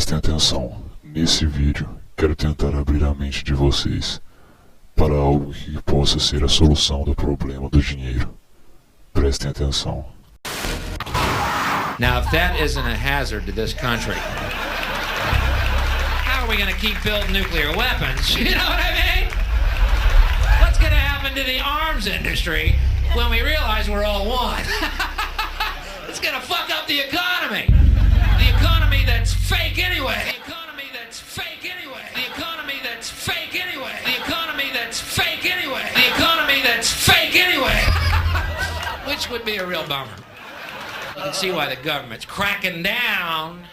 Prestem atenção, nesse vídeo quero tentar abrir a mente de vocês para algo que possa ser a solução do problema do dinheiro. Prestem atenção. Now, if that isn't a hazard to this country, how are we going to keep building nuclear weapons? You know what I mean? What's going to happen to the arms industry when we realize we're all one? It's going to fuck up the economy. The economy that's fake anyway. The economy that's fake anyway. The economy that's fake anyway. The economy that's fake anyway. The economy that's fake anyway. Which would be a real bummer. You can see why the government's cracking down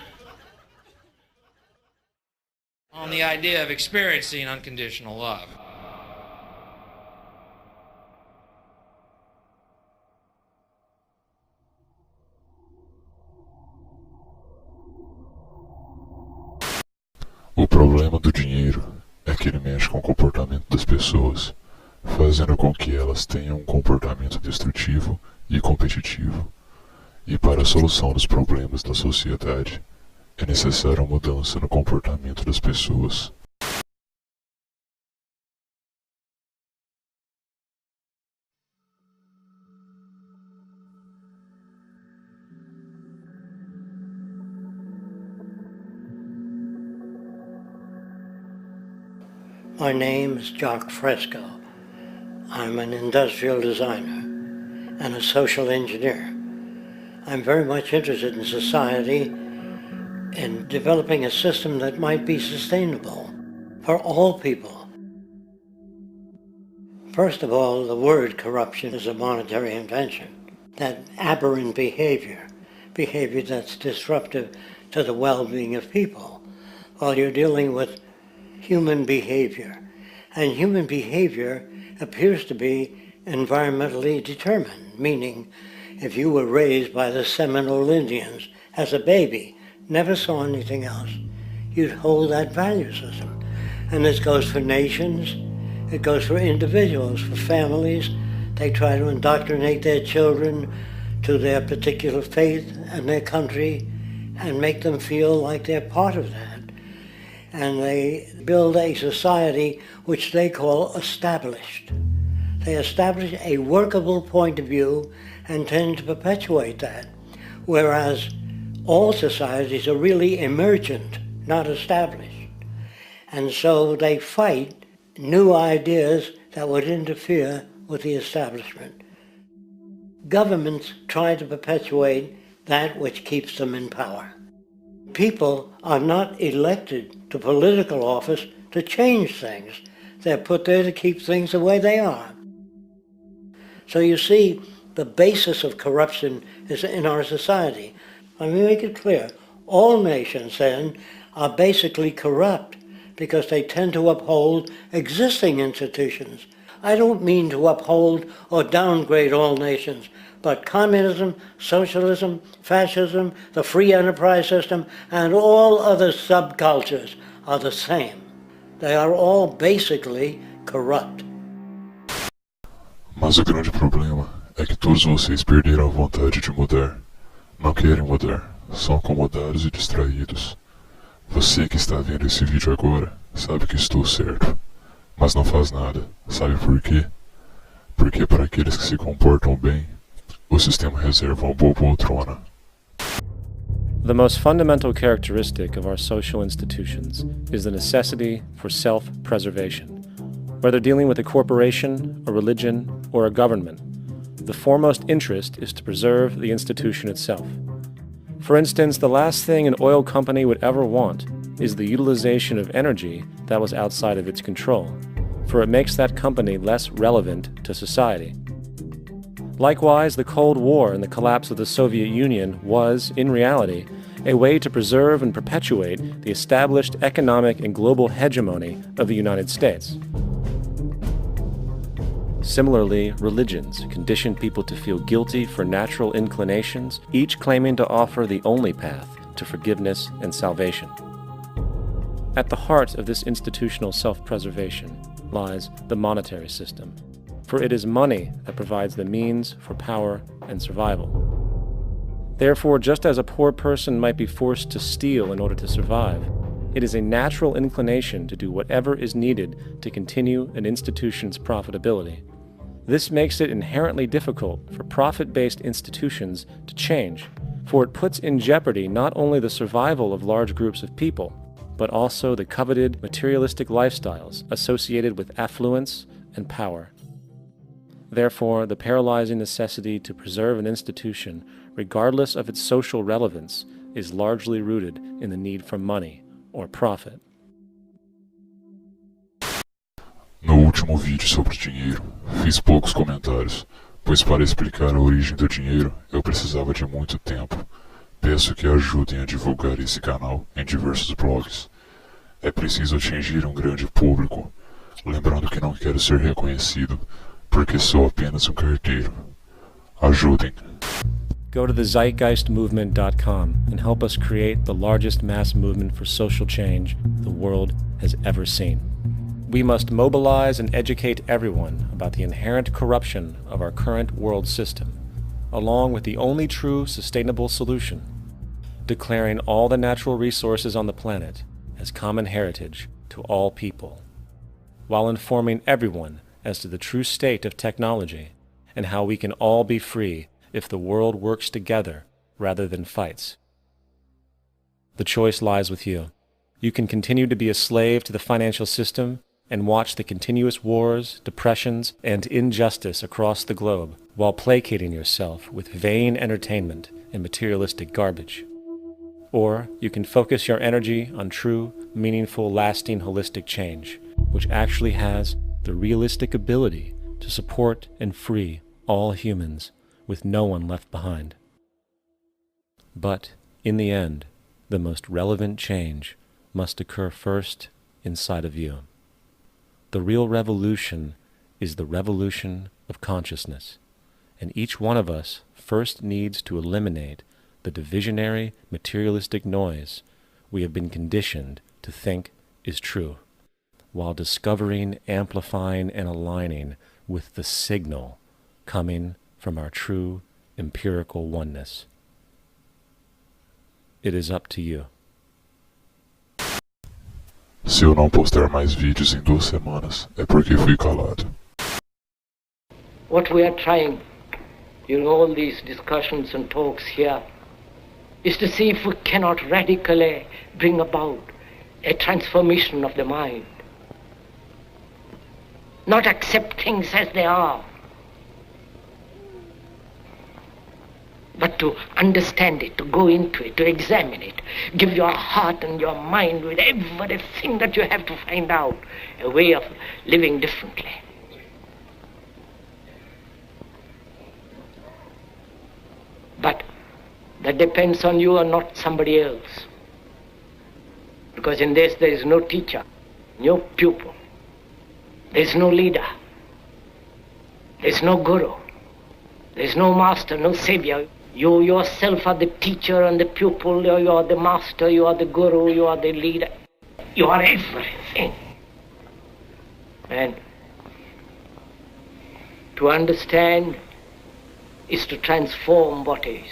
on the idea of experiencing unconditional love. O problema do dinheiro é que ele mexe com o comportamento das pessoas, fazendo com que elas tenham um comportamento destrutivo e competitivo. E para a solução dos problemas da sociedade, é necessária uma mudança no comportamento das pessoas. My name is Jock Fresco. I'm an industrial designer and a social engineer. I'm very much interested in society, in developing a system that might be sustainable for all people. First of all, the word corruption is a monetary invention. That aberrant behavior that's disruptive to the well-being of people, while you're dealing with human behavior. And human behavior appears to be environmentally determined, meaning if you were raised by the Seminole Indians as a baby, never saw anything else, you'd hold that value system. And this goes for nations, it goes for individuals, for families. They try to indoctrinate their children to their particular faith and their country and make them feel like they're part of that. And they build a society which they call established. They establish a workable point of view and tend to perpetuate that, whereas all societies are really emergent, not established. And so they fight new ideas that would interfere with the establishment. Governments try to perpetuate that which keeps them in power. People are not elected to political office to change things. They're put there to keep things the way they are. So you see, the basis of corruption is in our society. Let me make it clear. All nations then are basically corrupt because they tend to uphold existing institutions. I don't mean to uphold or downgrade all nations, but communism, socialism, fascism, the free enterprise system, and all other subcultures are the same. They are all basically corrupt. Mas o grande problema é que todos vocês perderam a vontade de mudar. Não querem mudar, são acomodados e distraídos. Você que está vendo esse vídeo agora sabe que estou certo, mas não faz nada. Sabe por quê? Porque para aqueles que se comportam bem, o sistema reserva uma boa poltrona. The most fundamental characteristic of our social institutions is the necessity for self-preservation. Whether dealing with a corporation, a religion, or a government, the foremost interest is to preserve the institution itself. For instance, the last thing an oil company would ever want is the utilization of energy that was outside of its control, for it makes that company less relevant to society. Likewise, the Cold War and the collapse of the Soviet Union was, in reality, a way to preserve and perpetuate the established economic and global hegemony of the United States. Similarly, religions condition people to feel guilty for natural inclinations, each claiming to offer the only path to forgiveness and salvation. At the heart of this institutional self-preservation lies the monetary system, for it is money that provides the means for power and survival. Therefore, just as a poor person might be forced to steal in order to survive, it is a natural inclination to do whatever is needed to continue an institution's profitability. This makes it inherently difficult for profit-based institutions to change, for it puts in jeopardy not only the survival of large groups of people, but also the coveted materialistic lifestyles associated with affluence and power. Therefore, the paralyzing necessity to preserve an institution, regardless of its social relevance, is largely rooted in the need for money or profit. No último vídeo sobre dinheiro, fiz poucos comentários, pois para explicar a origem do dinheiro eu precisava de muito tempo. Peço que ajudem a divulgar esse canal em diversos blogs. É preciso atingir um grande público, lembrando que não quero ser reconhecido porque sou apenas um carteiro. Ajudem. Go to thezeitgeistmovement.com and help us create the largest mass movement for social change the world has ever seen. We must mobilize and educate everyone about the inherent corruption of our current world system, along with the only true sustainable solution, declaring all the natural resources on the planet as common heritage to all people, while informing everyone as to the true state of technology and how we can all be free if the world works together rather than fights. The choice lies with you. You can continue to be a slave to the financial system and watch the continuous wars, depressions, and injustice across the globe while placating yourself with vain entertainment and materialistic garbage. Or you can focus your energy on true, meaningful, lasting, holistic change, which actually has the realistic ability to support and free all humans with no one left behind. But, in the end, the most relevant change must occur first inside of you. The real revolution is the revolution of consciousness, and each one of us first needs to eliminate the divisionary, materialistic noise we have been conditioned to think is true, while discovering, amplifying, and aligning with the signal coming from our true empirical oneness. It is up to you. Se eu não postar mais vídeos em 2 semanas, é porque fui calado. What we are trying in all these discussions and talks here is to see if we cannot radically bring about a transformation of the mind. Not accept things as they are, but to understand it, to go into it, to examine it. Give your heart and your mind with everything that you have to find out a way of living differently. But that depends on you and not somebody else. Because in this there is no teacher, no pupil, there is no leader, there is no guru, there is no master, no savior. You yourself are the teacher and the pupil, you are the master, you are the guru, you are the leader. You are everything. And to understand is to transform what is.